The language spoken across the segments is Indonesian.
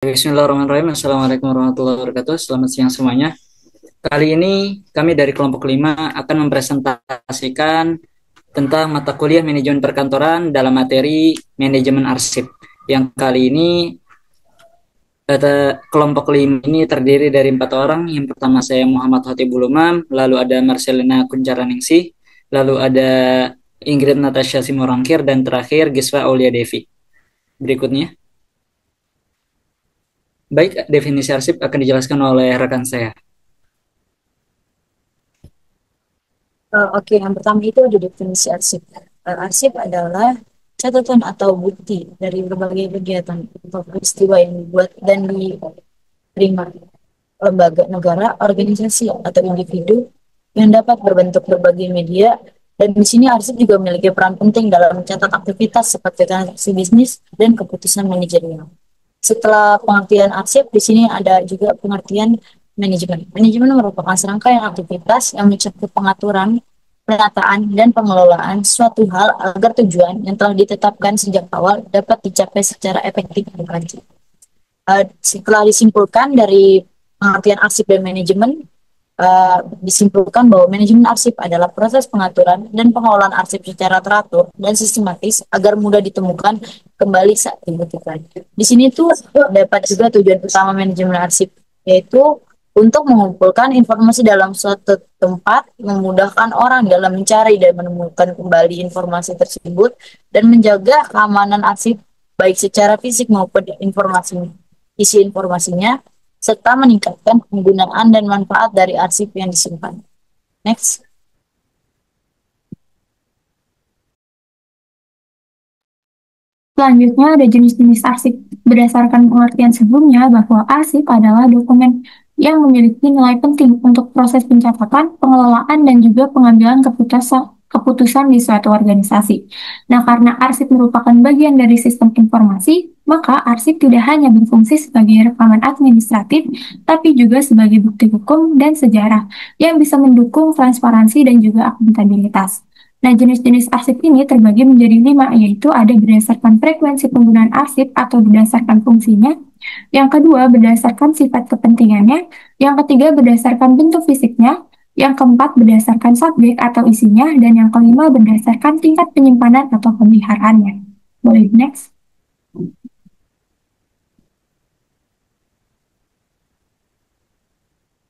Bismillahirrahmanirrahim. Assalamualaikum warahmatullahi wabarakatuh. Selamat siang semuanya. Kali ini kami dari kelompok 5 akan mempresentasikan tentang mata kuliah manajemen perkantoran dalam materi manajemen arsip. Yang kali ini kelompok 5 ini terdiri dari 4 orang. Yang pertama saya Muhammad Hotibul Umam, lalu ada Marcelina Kuncaraningsih, lalu ada Ingrid Natasha Simorangkir, dan terakhir Giswa Aulia Devi. Berikutnya. Baik, definisi arsip akan dijelaskan oleh rekan saya. Oke, yang pertama itu ada definisi arsip. Arsip adalah catatan atau bukti dari berbagai kegiatan atau peristiwa yang dibuat dan diterima lembaga negara, organisasi, atau individu yang dapat berbentuk berbagai media. Dan di sini arsip juga memiliki peran penting dalam mencatat aktivitas seperti transaksi bisnis dan keputusan manajerial. Setelah pengertian arsip, di sini ada juga pengertian manajemen. Manajemen merupakan serangkaian aktivitas yang mencakup pengaturan, penataan, dan pengelolaan suatu hal agar tujuan yang telah ditetapkan sejak awal dapat dicapai secara efektif dan lancar. Setelah disimpulkan dari pengertian arsip dan manajemen, disimpulkan bahwa manajemen arsip adalah proses pengaturan dan pengelolaan arsip secara teratur dan sistematis agar mudah ditemukan kembali saat dibutuhkan. Di sini tuh dapat juga tujuan utama manajemen arsip, yaitu untuk mengumpulkan informasi dalam suatu tempat, memudahkan orang dalam mencari dan menemukan kembali informasi tersebut, dan menjaga keamanan arsip baik secara fisik maupun isi informasinya, serta meningkatkan penggunaan dan manfaat dari arsip yang disimpan. Next. Selanjutnya ada jenis-jenis arsip. Berdasarkan pengertian sebelumnya bahwa arsip adalah dokumen yang memiliki nilai penting untuk proses pencatatan, pengelolaan, dan juga pengambilan keputusan di suatu organisasi. Nah, karena arsip merupakan bagian dari sistem informasi, maka arsip tidak hanya berfungsi sebagai rekaman administratif, tapi juga sebagai bukti hukum dan sejarah yang bisa mendukung transparansi dan juga akuntabilitas. Nah, jenis-jenis arsip ini terbagi menjadi 5, yaitu ada berdasarkan frekuensi penggunaan arsip atau berdasarkan fungsinya, yang kedua berdasarkan sifat kepentingannya, yang ketiga berdasarkan bentuk fisiknya, yang keempat berdasarkan subjek atau isinya, dan yang kelima berdasarkan tingkat penyimpanan atau pemeliharaannya. Boleh next?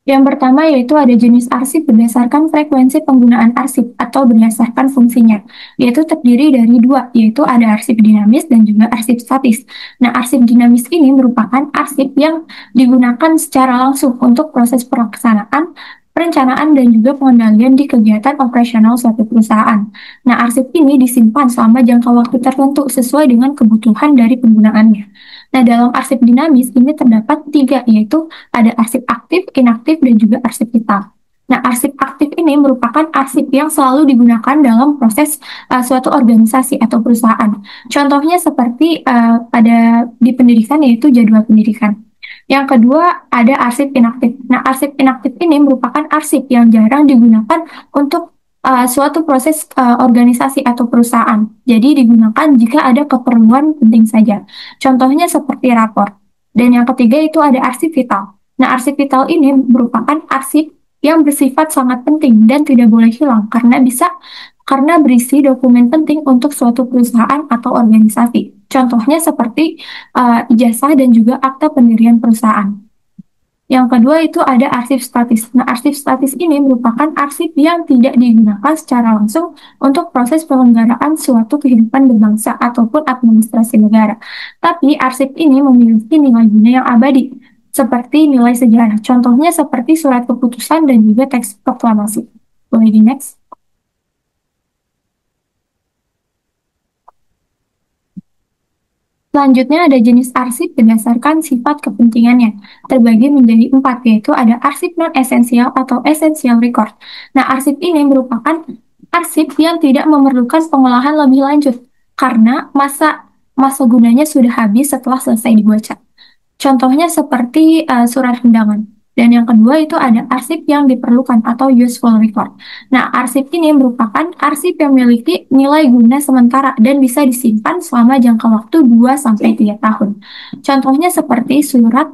Yang pertama yaitu ada jenis arsip berdasarkan frekuensi penggunaan arsip atau berdasarkan fungsinya, yaitu terdiri dari dua, yaitu ada arsip dinamis dan juga arsip statis. Nah, arsip dinamis ini merupakan arsip yang digunakan secara langsung untuk proses pelaksanaan, perencanaan, dan juga pengendalian di kegiatan operasional suatu perusahaan. Nah, arsip ini disimpan selama jangka waktu tertentu sesuai dengan kebutuhan dari penggunaannya. Nah, dalam arsip dinamis ini terdapat tiga, yaitu ada arsip aktif, inaktif, dan juga arsip vital. Nah, arsip aktif ini merupakan arsip yang selalu digunakan dalam proses suatu organisasi atau perusahaan. Contohnya seperti pada di pendidikan yaitu jadwal pendidikan. Yang kedua ada arsip inaktif. Nah, arsip inaktif ini merupakan arsip yang jarang digunakan untuk suatu proses organisasi atau perusahaan. Jadi digunakan jika ada keperluan penting saja. Contohnya seperti rapor. Dan yang ketiga itu ada arsip vital. Nah, arsip vital ini merupakan arsip yang bersifat sangat penting dan tidak boleh hilang karena berisi dokumen penting untuk suatu perusahaan atau organisasi. Contohnya seperti ijazah dan juga akta pendirian perusahaan. Yang kedua itu ada arsip statis. Nah, arsip statis ini merupakan arsip yang tidak digunakan secara langsung untuk proses penyelenggaraan suatu kehidupan berbangsa ataupun administrasi negara. Tapi arsip ini memiliki nilai guna yang abadi, seperti nilai sejarah. Contohnya seperti surat keputusan dan juga teks proklamasi. Boleh di next? Selanjutnya ada jenis arsip berdasarkan sifat kepentingannya. Terbagi menjadi 4, yaitu ada arsip non-esensial atau essential record. Nah, arsip ini merupakan arsip yang tidak memerlukan pengolahan lebih lanjut karena masa gunanya sudah habis setelah selesai dibaca. Contohnya seperti surat undangan. Dan yang kedua itu ada arsip yang diperlukan atau useful record. Nah, arsip ini merupakan arsip yang memiliki nilai guna sementara dan bisa disimpan selama jangka waktu 2-3 tahun. Contohnya seperti surat,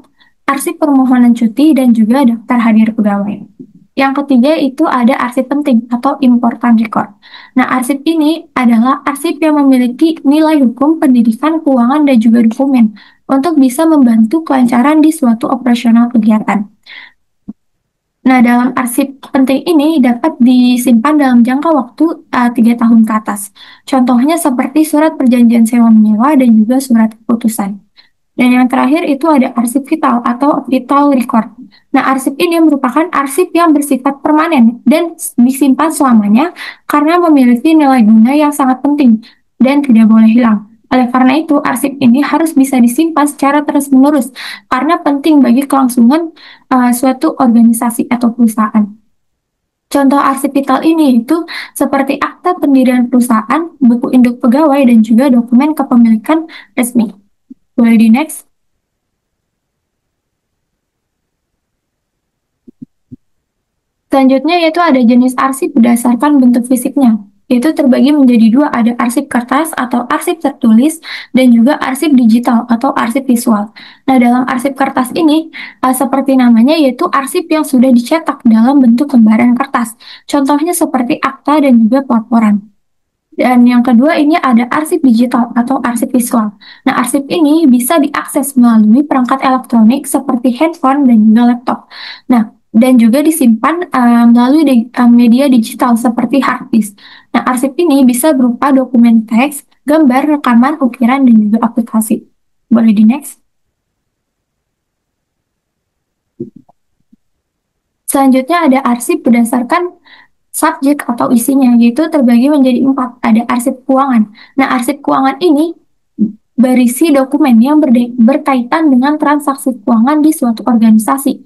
arsip permohonan cuti, dan juga daftar hadir pegawai. Yang ketiga itu ada arsip penting atau important record. Nah, arsip ini adalah arsip yang memiliki nilai hukum, pendidikan, keuangan, dan juga dokumen untuk bisa membantu kelancaran di suatu operasional kegiatan. Nah, dalam arsip penting ini dapat disimpan dalam jangka waktu 3 tahun ke atas. Contohnya seperti surat perjanjian sewa menyewa dan juga surat keputusan. Dan yang terakhir itu ada arsip vital atau vital record. Nah, arsip ini merupakan arsip yang bersifat permanen dan disimpan selamanya karena memiliki nilai guna yang sangat penting dan tidak boleh hilang. Oleh karena itu, arsip ini harus bisa disimpan secara terus-menerus karena penting bagi kelangsungan suatu organisasi atau perusahaan. Contoh arsip vital ini itu seperti akta pendirian perusahaan, buku induk pegawai, dan juga dokumen kepemilikan resmi. Boleh di next? Selanjutnya yaitu ada jenis arsip berdasarkan bentuk fisiknya. Itu terbagi menjadi dua, ada arsip kertas atau arsip tertulis, dan juga arsip digital atau arsip visual. Nah, dalam arsip kertas ini, seperti namanya yaitu arsip yang sudah dicetak dalam bentuk lembaran kertas. Contohnya seperti akta dan juga pelaporan. Dan yang kedua ini ada arsip digital atau arsip visual. Nah, arsip ini bisa diakses melalui perangkat elektronik seperti handphone dan juga laptop. Nah, dan juga disimpan melalui media digital seperti hard disk. Nah, arsip ini bisa berupa dokumen teks, gambar, rekaman, ukiran, dan juga aplikasi. Boleh di next? Selanjutnya ada arsip berdasarkan subjek atau isinya, yaitu terbagi menjadi 4. Ada arsip keuangan. Nah, arsip keuangan ini berisi dokumen yang berkaitan dengan transaksi keuangan di suatu organisasi.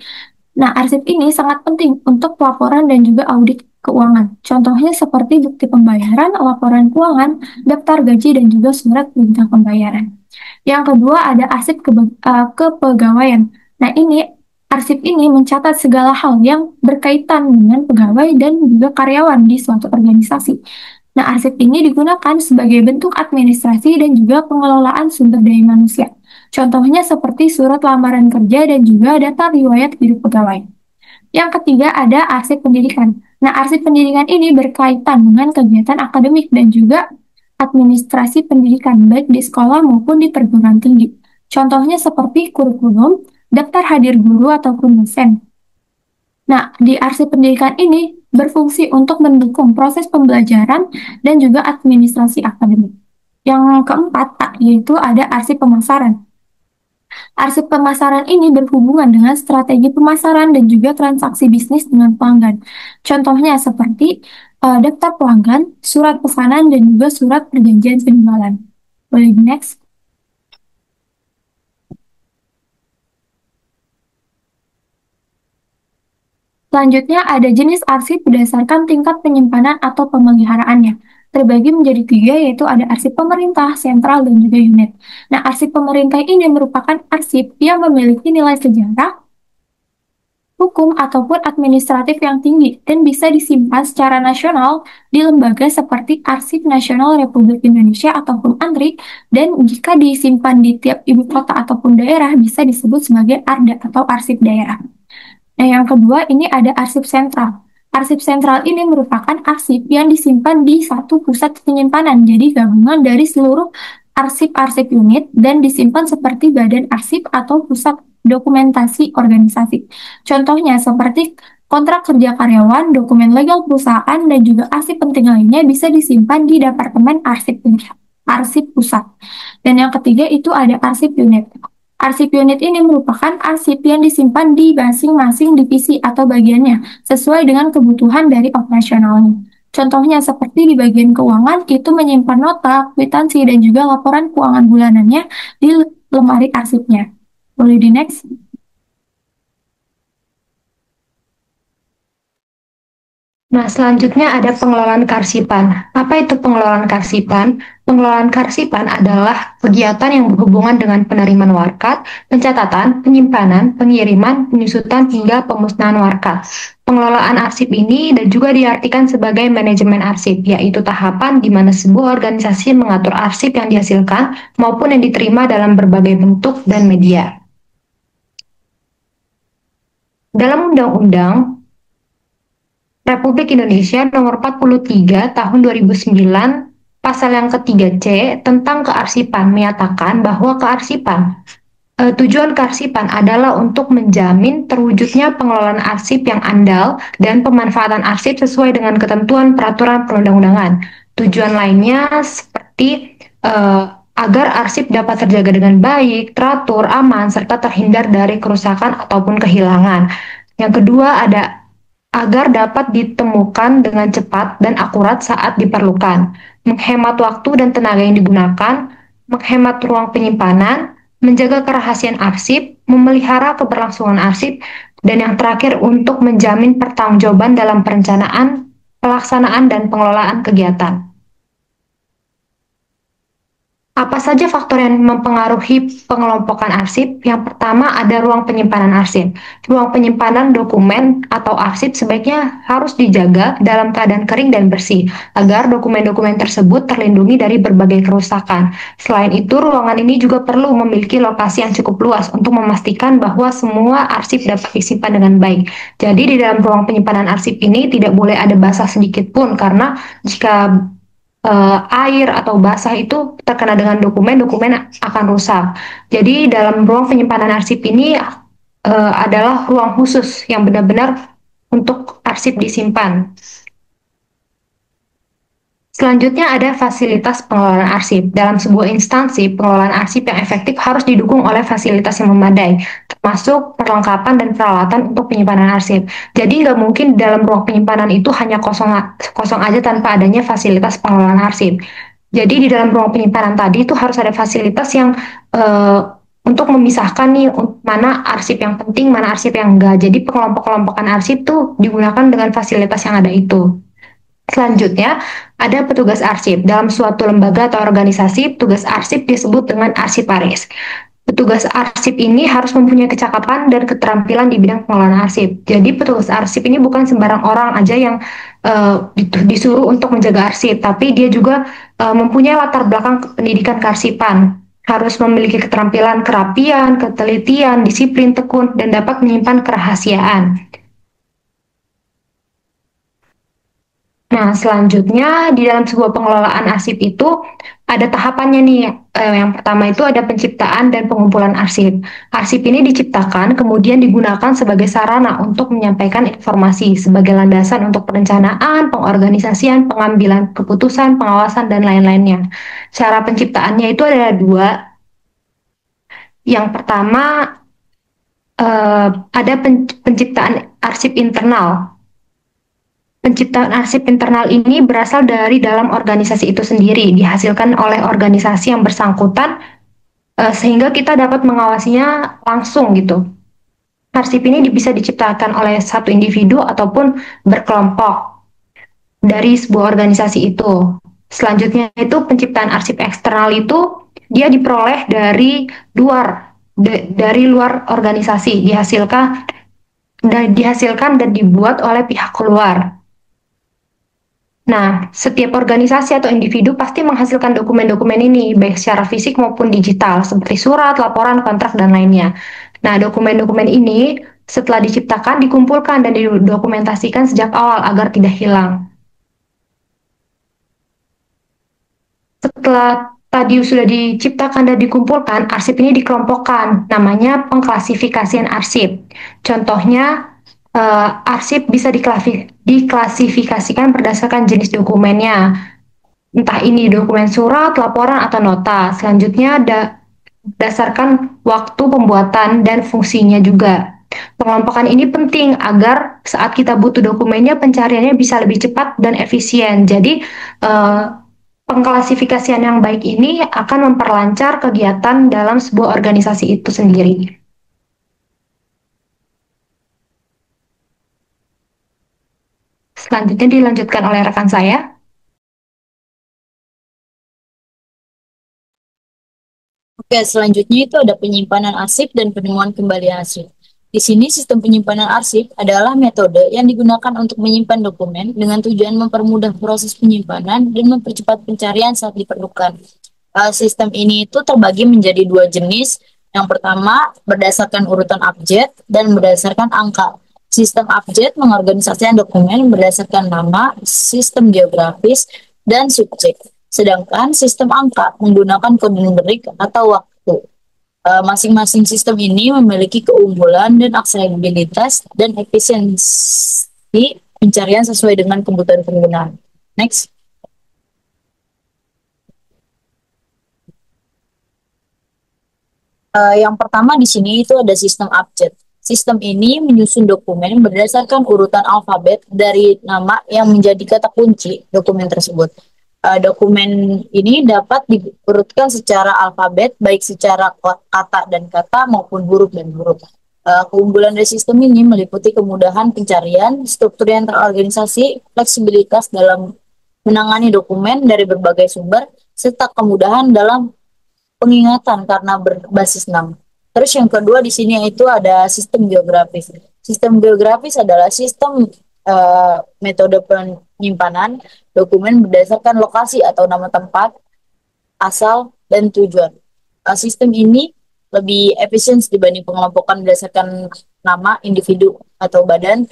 Nah, arsip ini sangat penting untuk pelaporan dan juga audit keuangan. Contohnya seperti bukti pembayaran, laporan keuangan, daftar gaji, dan juga surat perintah pembayaran. Yang kedua ada arsip kepegawaian. Nah, arsip ini mencatat segala hal yang berkaitan dengan pegawai dan juga karyawan di suatu organisasi. Nah, arsip ini digunakan sebagai bentuk administrasi dan juga pengelolaan sumber daya manusia. Contohnya seperti surat lamaran kerja dan juga data riwayat hidup pegawai. Yang ketiga ada arsip pendidikan. Nah, arsip pendidikan ini berkaitan dengan kegiatan akademik dan juga administrasi pendidikan, baik di sekolah maupun di perguruan tinggi. Contohnya seperti kurikulum, daftar hadir guru ataupun dosen. Nah, di arsip pendidikan ini berfungsi untuk mendukung proses pembelajaran dan juga administrasi akademik. Yang keempat, yaitu ada arsip pemasaran. Arsip pemasaran ini berhubungan dengan strategi pemasaran dan juga transaksi bisnis dengan pelanggan. Contohnya seperti daftar pelanggan, surat pesanan, dan juga surat perjanjian penjualan. Boleh di next? Selanjutnya ada jenis arsip berdasarkan tingkat penyimpanan atau pemeliharaannya. Terbagi menjadi 3, yaitu ada arsip pemerintah, sentral, dan juga unit. Nah, arsip pemerintah ini merupakan arsip yang memiliki nilai sejarah, hukum, ataupun administratif yang tinggi dan bisa disimpan secara nasional di lembaga seperti Arsip Nasional Republik Indonesia ataupun ANRI, dan jika disimpan di tiap ibu kota ataupun daerah bisa disebut sebagai ARDA atau arsip daerah. Nah, yang kedua ini ada arsip sentral. Arsip sentral ini merupakan arsip yang disimpan di satu pusat penyimpanan, jadi gabungan dari seluruh arsip-arsip unit dan disimpan seperti badan arsip atau pusat dokumentasi organisasi. Contohnya seperti kontrak kerja karyawan, dokumen legal perusahaan, dan juga arsip penting lainnya bisa disimpan di Departemen Arsip Pusat. Dan yang ketiga itu ada arsip unit. Arsip unit ini merupakan arsip yang disimpan di masing-masing divisi atau bagiannya sesuai dengan kebutuhan dari operasionalnya. Contohnya seperti di bagian keuangan itu menyimpan nota, kwitansi, dan juga laporan keuangan bulanannya di lemari arsipnya. Boleh di next? Nah, selanjutnya ada pengelolaan kearsipan. Apa itu pengelolaan kearsipan? Pengelolaan kearsipan adalah kegiatan yang berhubungan dengan penerimaan warkat, pencatatan, penyimpanan, pengiriman, penyusutan, hingga pemusnahan warkat. Pengelolaan arsip ini dan juga diartikan sebagai manajemen arsip, yaitu tahapan di mana sebuah organisasi mengatur arsip yang dihasilkan maupun yang diterima dalam berbagai bentuk dan media. Dalam Undang-Undang Republik Indonesia Nomor 43 Tahun 2009 Pasal yang ketiga C tentang kearsipan menyatakan bahwa tujuan kearsipan adalah untuk menjamin terwujudnya pengelolaan arsip yang andal dan pemanfaatan arsip sesuai dengan ketentuan peraturan perundang-undangan. Tujuan lainnya seperti agar arsip dapat terjaga dengan baik, teratur, aman, serta terhindar dari kerusakan ataupun kehilangan. Yang kedua ada agar dapat ditemukan dengan cepat dan akurat saat diperlukan, menghemat waktu dan tenaga yang digunakan, menghemat ruang penyimpanan, menjaga kerahasiaan arsip, memelihara keberlangsungan arsip, dan yang terakhir untuk menjamin pertanggungjawaban dalam perencanaan, pelaksanaan, dan pengelolaan kegiatan. Apa saja faktor yang mempengaruhi pengelompokan arsip? Yang pertama ada ruang penyimpanan arsip. Ruang penyimpanan dokumen atau arsip sebaiknya harus dijaga dalam keadaan kering dan bersih, agar dokumen-dokumen tersebut terlindungi dari berbagai kerusakan. Selain itu, ruangan ini juga perlu memiliki lokasi yang cukup luas untuk memastikan bahwa semua arsip dapat disimpan dengan baik. Jadi di dalam ruang penyimpanan arsip ini tidak boleh ada basah sedikit pun, karena jika air atau basah itu terkena dengan dokumen akan rusak. Jadi dalam ruang penyimpanan arsip ini adalah ruang khusus yang benar-benar untuk arsip disimpan. Selanjutnya ada fasilitas pengelolaan arsip. Dalam sebuah instansi, pengelolaan arsip yang efektif harus didukung oleh fasilitas yang memadai, termasuk perlengkapan dan peralatan untuk penyimpanan arsip. Jadi nggak mungkin dalam ruang penyimpanan itu hanya kosong aja tanpa adanya fasilitas pengelolaan arsip. Jadi di dalam ruang penyimpanan tadi itu harus ada fasilitas yang untuk memisahkan nih mana arsip yang penting, mana arsip yang enggak. Jadi pengelompok-kelompokan arsip tuh digunakan dengan fasilitas yang ada itu. Selanjutnya, ada petugas arsip. Dalam suatu lembaga atau organisasi, petugas arsip disebut dengan arsiparis. Petugas arsip ini harus mempunyai kecakapan dan keterampilan di bidang pengelolaan arsip. Jadi petugas arsip ini bukan sembarang orang aja yang disuruh untuk menjaga arsip, tapi dia juga mempunyai latar belakang pendidikan kearsipan. Harus memiliki keterampilan kerapian, ketelitian, disiplin tekun, dan dapat menyimpan kerahasiaan. Nah, selanjutnya di dalam sebuah pengelolaan arsip itu ada tahapannya nih. Yang pertama itu ada penciptaan dan pengumpulan arsip. Arsip ini diciptakan kemudian digunakan sebagai sarana untuk menyampaikan informasi sebagai landasan untuk perencanaan, pengorganisasian, pengambilan keputusan, pengawasan, dan lain-lainnya. Cara penciptaannya itu ada dua. Yang pertama ada penciptaan arsip internal. Penciptaan arsip internal ini berasal dari dalam organisasi itu sendiri, dihasilkan oleh organisasi yang bersangkutan, sehingga kita dapat mengawasinya langsung gitu. Arsip ini bisa diciptakan oleh satu individu ataupun berkelompok dari sebuah organisasi itu. Selanjutnya itu penciptaan arsip eksternal itu dia diperoleh dari luar organisasi, dihasilkan dan dibuat oleh pihak luar. Nah, setiap organisasi atau individu pasti menghasilkan dokumen-dokumen ini, baik secara fisik maupun digital, seperti surat, laporan, kontrak, dan lainnya. Nah, dokumen-dokumen ini setelah diciptakan, dikumpulkan, dan didokumentasikan sejak awal agar tidak hilang. Setelah tadi sudah diciptakan dan dikumpulkan, arsip ini dikelompokkan, namanya pengklasifikasian arsip. Contohnya, arsip bisa diklasifikasikan berdasarkan jenis dokumennya, entah ini dokumen surat, laporan, atau nota. Selanjutnya berdasarkan waktu pembuatan dan fungsinya juga. Pengelompokan ini penting agar saat kita butuh dokumennya, pencariannya bisa lebih cepat dan efisien. Jadi pengklasifikasian yang baik ini akan memperlancar kegiatan dalam sebuah organisasi itu sendiri. Selanjutnya dilanjutkan oleh rekan saya. Oke, selanjutnya itu ada penyimpanan arsip dan penemuan kembali arsip. Di sini sistem penyimpanan arsip adalah metode yang digunakan untuk menyimpan dokumen dengan tujuan mempermudah proses penyimpanan dan mempercepat pencarian saat diperlukan. Sistem ini itu terbagi menjadi dua jenis. Yang pertama berdasarkan urutan abjad dan berdasarkan angka. Sistem abjad mengorganisasikan dokumen berdasarkan nama, sistem geografis, dan subjek. Sedangkan sistem angka menggunakan kode numerik atau waktu. Masing-masing sistem ini memiliki keunggulan dan aksesibilitas dan efisiensi pencarian sesuai dengan kebutuhan penggunaan. Next. Yang pertama di sini itu ada sistem abjad. Sistem ini menyusun dokumen berdasarkan urutan alfabet dari nama yang menjadi kata kunci dokumen tersebut. Dokumen ini dapat diurutkan secara alfabet, baik secara kata dan kata maupun huruf dan huruf. Keunggulan dari sistem ini meliputi kemudahan pencarian, struktur yang terorganisasi, fleksibilitas dalam menangani dokumen dari berbagai sumber, serta kemudahan dalam pengingatan karena berbasis nama. Terus yang kedua di sini itu ada sistem geografis. Sistem geografis adalah sistem metode penyimpanan dokumen berdasarkan lokasi atau nama tempat, asal, dan tujuan. Sistem ini lebih efisien dibanding pengelompokan berdasarkan nama individu atau badan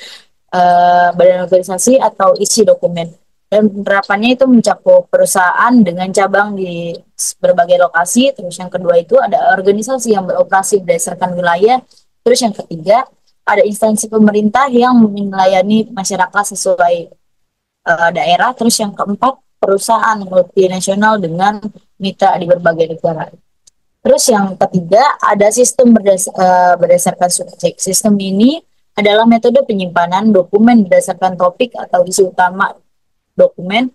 organisasi atau isi dokumen. Dan penerapannya itu mencakup perusahaan dengan cabang di berbagai lokasi. Terus yang kedua itu ada organisasi yang beroperasi berdasarkan wilayah. Terus yang ketiga ada instansi pemerintah yang melayani masyarakat sesuai daerah. Terus yang keempat perusahaan multinasional dengan mitra di berbagai negara. Terus yang ketiga ada sistem berdasarkan subjek. Sistem ini adalah metode penyimpanan dokumen berdasarkan topik atau isu utama dokumen.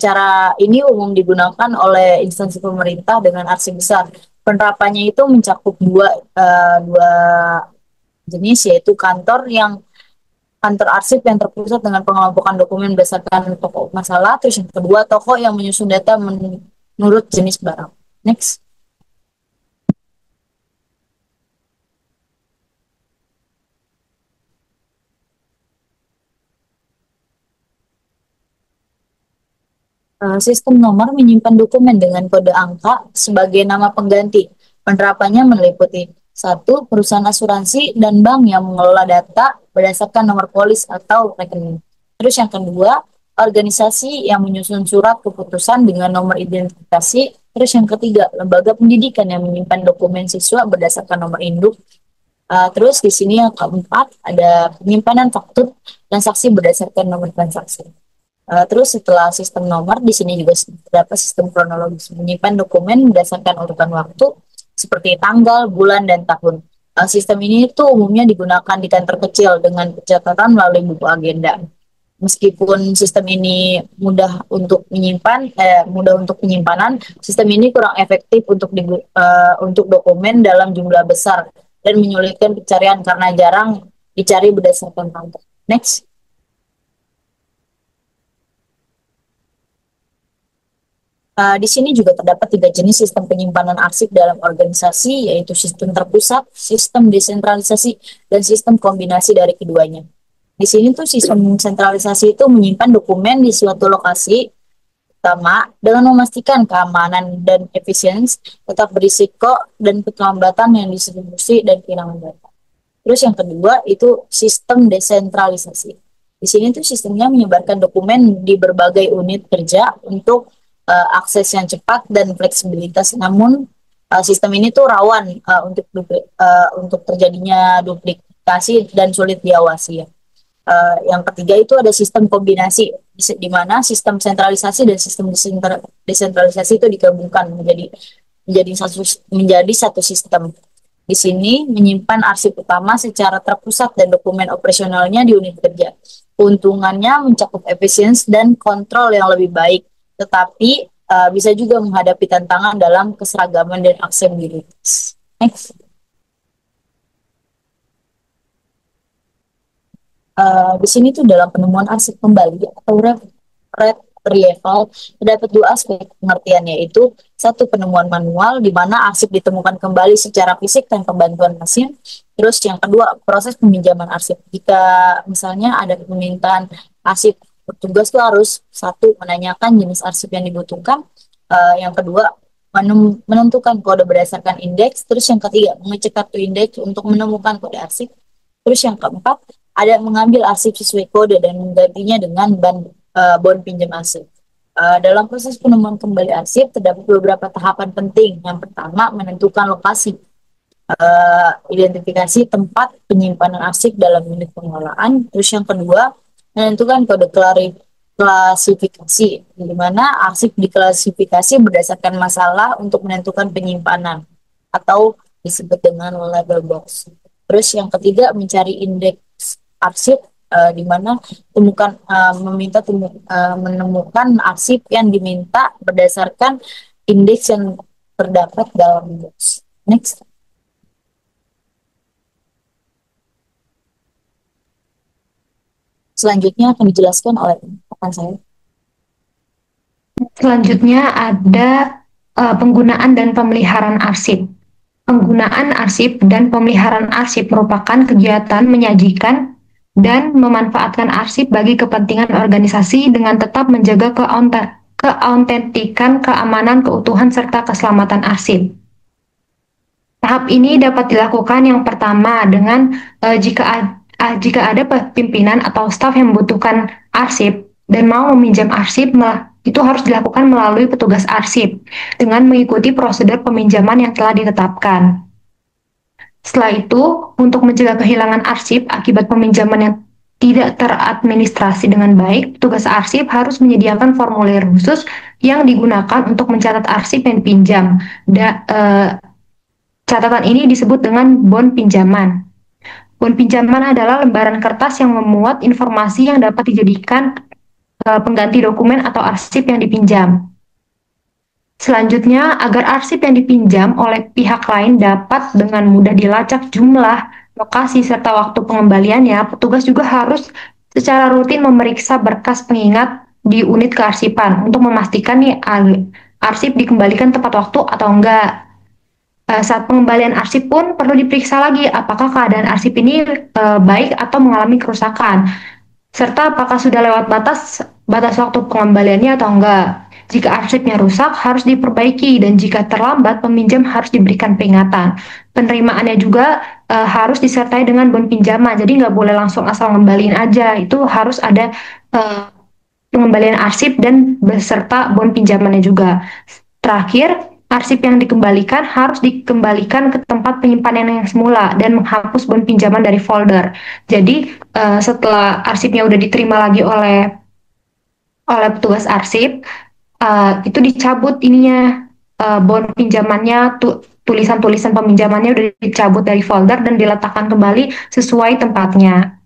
Cara ini umum digunakan oleh instansi pemerintah dengan arsip besar. Penerapannya itu mencakup dua jenis, yaitu kantor arsip yang terpusat dengan pengelompokan dokumen berdasarkan pokok masalah. Terus yang kedua, toko yang menyusun data menurut jenis barang. Next. Sistem nomor menyimpan dokumen dengan kode angka sebagai nama pengganti. Penerapannya meliputi satu, perusahaan asuransi dan bank yang mengelola data berdasarkan nomor polis atau rekening. Terus yang kedua, organisasi yang menyusun surat keputusan dengan nomor identifikasi. Terus yang ketiga, lembaga pendidikan yang menyimpan dokumen siswa berdasarkan nomor induk. Terus di sini yang keempat, ada penyimpanan faktur transaksi berdasarkan nomor transaksi. Terus setelah sistem nomor, di sini juga terdapat sistem kronologis menyimpan dokumen berdasarkan urutan waktu seperti tanggal, bulan, dan tahun. Sistem ini itu umumnya digunakan di kantor kecil dengan pencatatan melalui buku agenda. Meskipun sistem ini mudah untuk penyimpanan, sistem ini kurang efektif untuk dokumen dalam jumlah besar dan menyulitkan pencarian karena jarang dicari berdasarkan tanggal. Next. Di sini juga terdapat tiga jenis sistem penyimpanan arsip dalam organisasi, yaitu sistem terpusat, sistem desentralisasi, dan sistem kombinasi dari keduanya. Di sini tuh sistem sentralisasi itu menyimpan dokumen di suatu lokasi utama dengan memastikan keamanan dan efisiensi, tetap berisiko dan keterlambatan yang distribusi dan kehilangan data. Terus yang kedua itu sistem desentralisasi. Di sini tuh sistemnya menyebarkan dokumen di berbagai unit kerja untuk akses yang cepat dan fleksibilitas. Namun sistem ini tuh rawan untuk terjadinya duplikasi dan sulit diawasi ya. Yang ketiga itu ada sistem kombinasi, di mana sistem sentralisasi dan sistem desentralisasi itu digabungkan menjadi satu sistem. Di sini menyimpan arsip utama secara terpusat dan dokumen operasionalnya di unit kerja. Keuntungannya mencakup efisiensi dan kontrol yang lebih baik, tetapi bisa juga menghadapi tantangan dalam keseragaman dan aksesibilitas. Next. Di sini tuh dalam penemuan arsip kembali atau retrieval terdapat dua aspek pengertiannya, yaitu satu, penemuan manual di mana arsip ditemukan kembali secara fisik tanpa bantuan mesin. Terus yang kedua, proses peminjaman arsip. Jika misalnya ada permintaan arsip, petugas tuh harus satu, menanyakan jenis arsip yang dibutuhkan. Yang kedua, menentukan kode berdasarkan indeks. Terus yang ketiga, mengecek kartu indeks untuk menemukan kode arsip. Terus yang keempat, ada mengambil arsip sesuai kode dan menggantinya dengan bon pinjam arsip. Dalam proses penemuan kembali arsip terdapat beberapa tahapan penting. Yang pertama, menentukan lokasi, identifikasi tempat penyimpanan arsip dalam unit pengelolaan. Terus yang kedua, menentukan kode klasifikasi, di mana arsip diklasifikasi berdasarkan masalah untuk menentukan penyimpanan atau disebut dengan label box. Terus yang ketiga, mencari indeks arsip, di mana menemukan arsip yang diminta berdasarkan indeks yang terdapat dalam box. Next. Selanjutnya akan dijelaskan oleh rekan saya. Selanjutnya ada penggunaan dan pemeliharaan arsip. Penggunaan arsip dan pemeliharaan arsip merupakan kegiatan menyajikan dan memanfaatkan arsip bagi kepentingan organisasi dengan tetap menjaga keautentikan, keamanan, keutuhan, serta keselamatan arsip. Tahap ini dapat dilakukan yang pertama dengan jika ada pimpinan atau staf yang membutuhkan arsip dan mau meminjam arsip, itu harus dilakukan melalui petugas arsip dengan mengikuti prosedur peminjaman yang telah ditetapkan. Setelah itu, untuk mencegah kehilangan arsip akibat peminjaman yang tidak teradministrasi dengan baik, petugas arsip harus menyediakan formulir khusus yang digunakan untuk mencatat arsip yang dipinjam. Catatan ini disebut dengan bon pinjaman. Bon pinjaman adalah lembaran kertas yang memuat informasi yang dapat dijadikan pengganti dokumen atau arsip yang dipinjam. Selanjutnya, agar arsip yang dipinjam oleh pihak lain dapat dengan mudah dilacak jumlah, lokasi, serta waktu pengembaliannya, petugas juga harus secara rutin memeriksa berkas pengingat di unit kearsipan untuk memastikan nih arsip dikembalikan tepat waktu atau enggak. Saat pengembalian arsip pun perlu diperiksa lagi apakah keadaan arsip ini baik atau mengalami kerusakan, serta apakah sudah lewat batas waktu pengembaliannya atau enggak. Jika arsipnya rusak, harus diperbaiki, dan jika terlambat, peminjam harus diberikan peringatan. Penerimaannya juga harus disertai dengan bon pinjaman, jadi nggak boleh langsung asal ngembaliin aja, itu harus ada pengembalian arsip dan beserta bon pinjamannya juga. Terakhir, arsip yang dikembalikan harus dikembalikan ke tempat penyimpanan yang semula dan menghapus bon pinjaman dari folder. Jadi setelah arsipnya udah diterima lagi oleh petugas arsip, itu dicabut ininya, bon pinjamannya, tulisan-tulisan peminjamannya udah dicabut dari folder dan diletakkan kembali sesuai tempatnya.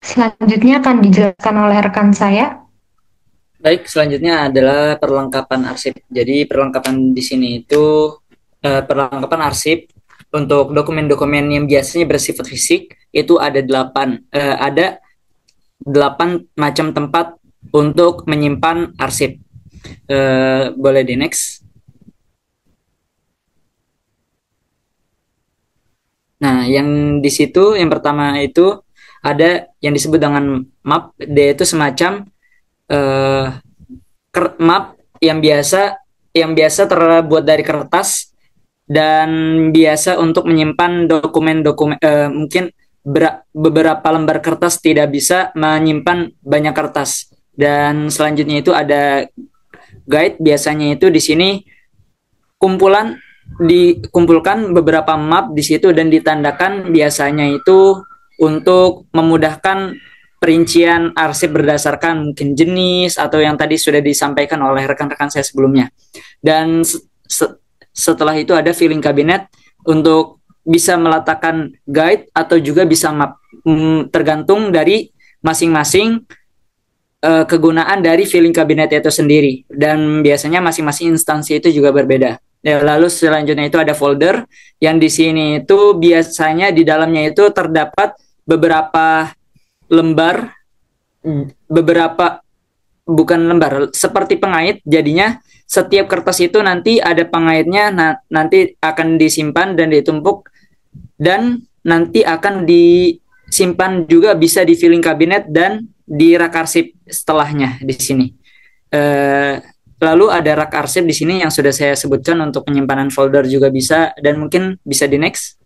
Selanjutnya akan dijelaskan oleh rekan saya. Baik, selanjutnya adalah perlengkapan arsip. Jadi perlengkapan di sini itu perlengkapan arsip untuk dokumen-dokumen yang biasanya bersifat fisik itu ada 8 macam tempat untuk menyimpan arsip. Boleh di next. Nah, yang di situ yang pertama itu ada yang disebut dengan map. Dia itu semacam map yang biasa terbuat dari kertas dan biasa untuk menyimpan dokumen-dokumen. Mungkin beberapa lembar kertas tidak bisa menyimpan banyak kertas. Dan selanjutnya itu ada guide. Biasanya itu di sini dikumpulkan beberapa map di situ dan ditandakan, biasanya itu untuk memudahkan perincian arsip berdasarkan mungkin jenis atau yang tadi sudah disampaikan oleh rekan-rekan saya sebelumnya. Dan setelah itu ada filing cabinet untuk bisa meletakkan guide atau juga bisa map, tergantung dari masing-masing kegunaan dari filing cabinet itu sendiri, dan biasanya masing-masing instansi itu juga berbeda. Ya, lalu selanjutnya itu ada folder yang di sini itu biasanya di dalamnya itu terdapat beberapa lembar, beberapa bukan lembar, seperti pengait. Jadinya setiap kertas itu nanti ada pengaitnya, nanti akan disimpan dan ditumpuk, dan nanti akan disimpan juga bisa di filing cabinet dan di rak arsip setelahnya di sini. Lalu ada rak arsip di sini yang sudah saya sebutkan untuk penyimpanan folder juga bisa, dan mungkin bisa di next.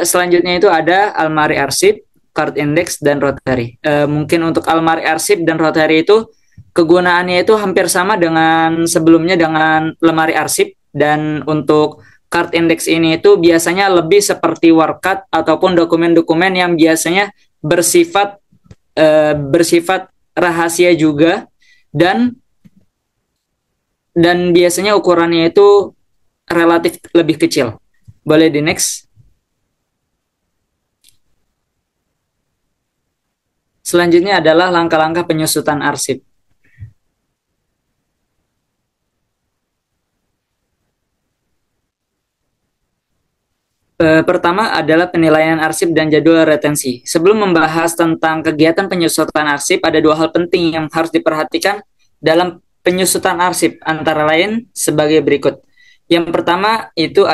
Selanjutnya itu ada almari arsip, card index, dan rotary. Mungkin untuk almari arsip dan rotary itu kegunaannya itu hampir sama dengan sebelumnya dengan lemari arsip, dan untuk card index ini itu biasanya lebih seperti workcard ataupun dokumen-dokumen yang biasanya bersifat rahasia juga, dan biasanya ukurannya itu relatif lebih kecil. Boleh di next. Selanjutnya adalah langkah-langkah penyusutan arsip. Pertama adalah penilaian arsip dan jadwal retensi. Sebelum membahas tentang kegiatan penyusutan arsip, ada dua hal penting yang harus diperhatikan dalam penyusutan arsip, antara lain sebagai berikut. Yang pertama itu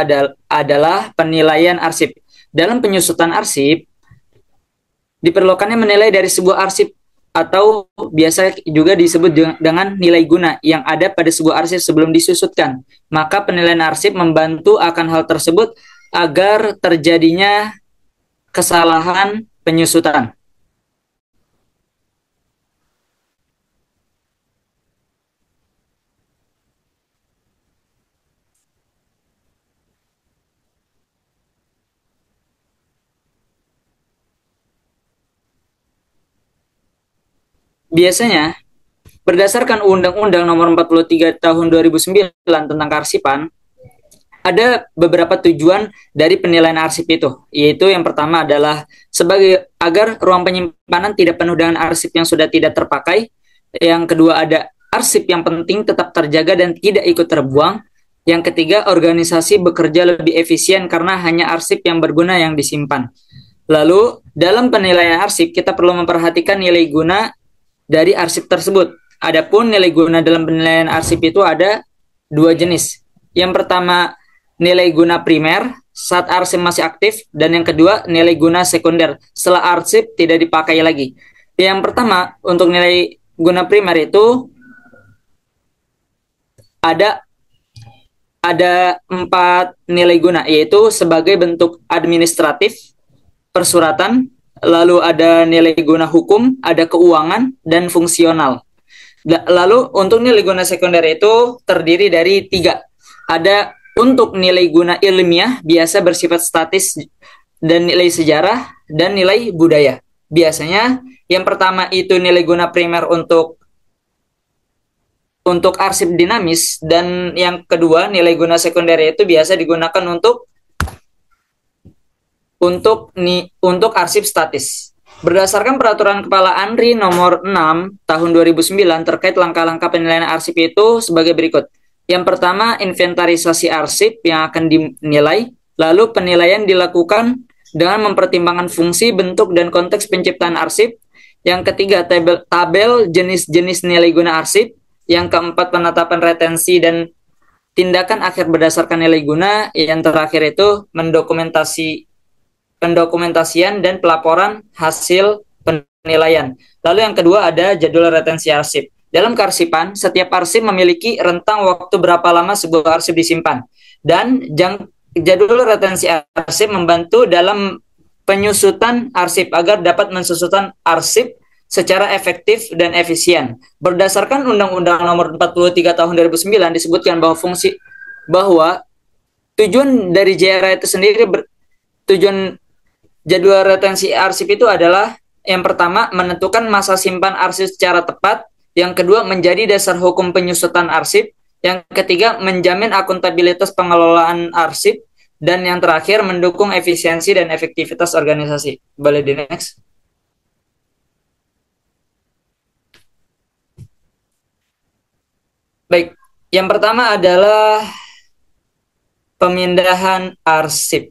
adalah penilaian arsip. Dalam penyusutan arsip, diperlukannya menilai dari sebuah arsip atau biasa juga disebut dengan nilai guna yang ada pada sebuah arsip sebelum disusutkan. Maka penilaian arsip membantu akan hal tersebut agar terjadinya kesalahan penyusutan. Biasanya, berdasarkan Undang-Undang Nomor 43 Tahun 2009 tentang kearsipan, ada beberapa tujuan dari penilaian arsip itu, yaitu yang pertama adalah agar ruang penyimpanan tidak penuh dengan arsip yang sudah tidak terpakai. Yang kedua ada arsip yang penting tetap terjaga dan tidak ikut terbuang. Yang ketiga, organisasi bekerja lebih efisien karena hanya arsip yang berguna yang disimpan. Lalu, dalam penilaian arsip kita perlu memperhatikan nilai guna dari arsip tersebut. Adapun nilai guna dalam penilaian arsip itu ada dua jenis. Yang pertama, nilai guna primer saat arsip masih aktif, dan yang kedua nilai guna sekunder setelah arsip tidak dipakai lagi. Yang pertama, untuk nilai guna primer itu ada 4 nilai guna, yaitu sebagai bentuk administratif, persuratan, lalu ada nilai guna hukum, ada keuangan, dan fungsional. Lalu untuk nilai guna sekunder itu terdiri dari 3. Ada untuk nilai guna ilmiah, biasa bersifat statis, dan nilai sejarah, dan nilai budaya. Biasanya yang pertama itu nilai guna primer untuk arsip dinamis, dan yang kedua nilai guna sekunder itu biasa digunakan untuk arsip statis. Berdasarkan Peraturan Kepala ANRI Nomor 6 Tahun 2009 terkait langkah-langkah penilaian arsip itu sebagai berikut. Yang pertama, inventarisasi arsip yang akan dinilai, lalu penilaian dilakukan dengan mempertimbangkan fungsi, bentuk, dan konteks penciptaan arsip. Yang ketiga, tabel jenis-jenis nilai guna arsip. Yang keempat, penetapan retensi dan tindakan akhir berdasarkan nilai guna. Yang terakhir itu pendokumentasian dan pelaporan hasil penilaian. Lalu yang kedua ada jadwal retensi arsip. Dalam kearsipan, setiap arsip memiliki rentang waktu berapa lama sebuah arsip disimpan. Dan jadwal retensi arsip membantu dalam penyusutan arsip agar dapat mensusutan arsip secara efektif dan efisien. Berdasarkan Undang-Undang Nomor 43 Tahun 2009 disebutkan bahwa tujuan dari JRA itu sendiri, tujuan jadwal retensi arsip itu adalah yang pertama menentukan masa simpan arsip secara tepat, yang kedua menjadi dasar hukum penyusutan arsip, yang ketiga menjamin akuntabilitas pengelolaan arsip, dan yang terakhir mendukung efisiensi dan efektivitas organisasi. Boleh di next. Baik, yang pertama adalah pemindahan arsip.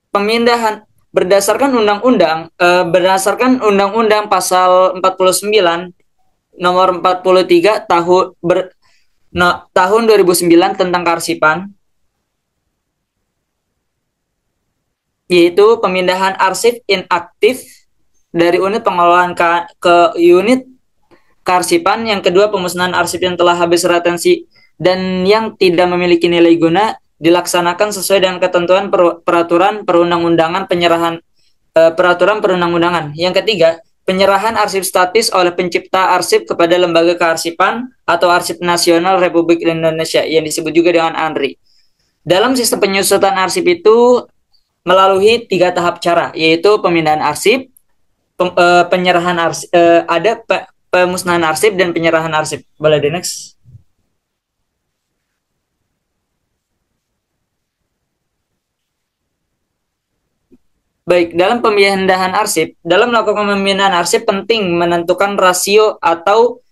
Pemindahan berdasarkan undang-undang pasal 49 nomor 43 tahun 2009 tentang kearsipan, yaitu pemindahan arsip inaktif dari unit pengelolaan ke unit kearsipan. Yang kedua, pemusnahan arsip yang telah habis retensi dan yang tidak memiliki nilai guna dilaksanakan sesuai dengan ketentuan peraturan perundang-undangan peraturan perundang-undangan. Yang ketiga, penyerahan arsip statis oleh pencipta arsip kepada lembaga kearsipan atau Arsip Nasional Republik Indonesia yang disebut juga dengan ANRI. Dalam sistem penyusutan arsip itu melalui 3 tahap cara, yaitu pemindahan arsip, penyerahan arsip, pemusnahan arsip dan penyerahan arsip. Boleh di next. Baik, dalam pemindahan arsip, dalam melakukan pemindahan arsip penting menentukan rasio atau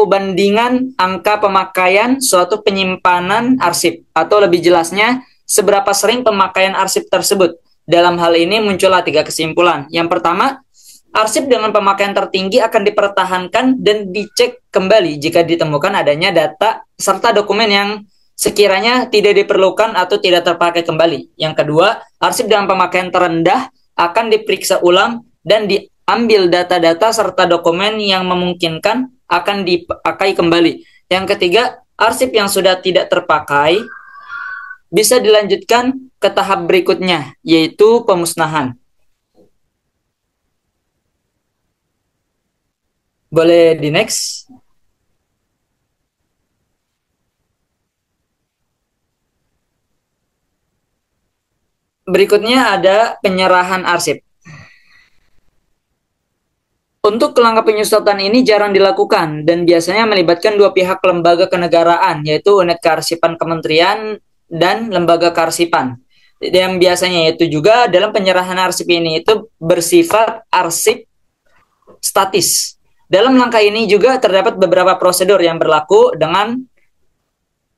bandingan angka pemakaian suatu penyimpanan arsip, atau lebih jelasnya seberapa sering pemakaian arsip tersebut. Dalam hal ini muncullah 3 kesimpulan. Yang pertama, arsip dengan pemakaian tertinggi akan dipertahankan dan dicek kembali jika ditemukan adanya data serta dokumen yang sekiranya tidak diperlukan atau tidak terpakai kembali. Yang kedua, arsip dengan pemakaian terendah akan diperiksa ulang dan diambil data-data serta dokumen yang memungkinkan akan dipakai kembali. Yang ketiga, arsip yang sudah tidak terpakai bisa dilanjutkan ke tahap berikutnya, yaitu pemusnahan. Boleh di next. Berikutnya ada penyerahan arsip. Untuk langkah penyusutan ini jarang dilakukan dan biasanya melibatkan 2 pihak lembaga kenegaraan, yaitu unit kearsipan kementerian dan lembaga kearsipan. Yang biasanya itu juga dalam penyerahan arsip ini itu bersifat arsip statis. Dalam langkah ini juga terdapat beberapa prosedur yang berlaku dengan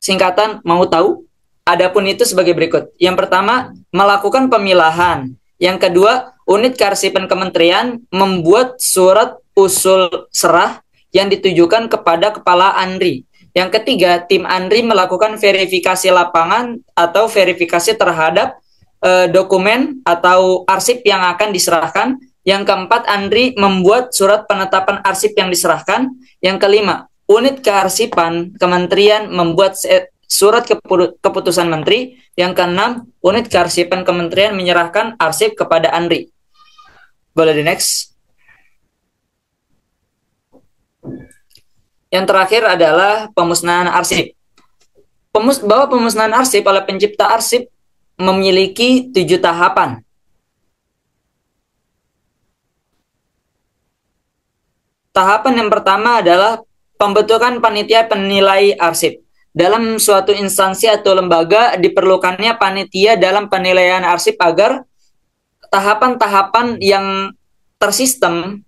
singkatan mau tahu. Adapun itu sebagai berikut. Yang pertama, melakukan pemilahan. Yang kedua, unit kearsipan kementerian membuat surat usul serah yang ditujukan kepada kepala ANRI. Yang ketiga, tim ANRI melakukan verifikasi lapangan atau verifikasi terhadap dokumen atau arsip yang akan diserahkan. Yang keempat, ANRI membuat surat penetapan arsip yang diserahkan. Yang kelima, unit kearsipan kementerian membuat surat keputusan menteri. Yang keenam, unit kearsipan kementerian menyerahkan arsip kepada ANRI. Boleh di next. Yang terakhir adalah pemusnahan arsip. Bahwa pemusnahan arsip oleh pencipta arsip memiliki 7 tahapan. Tahapan yang pertama adalah pembentukan panitia penilai arsip. Dalam suatu instansi atau lembaga diperlukannya panitia dalam penilaian arsip agar tahapan-tahapan yang tersistem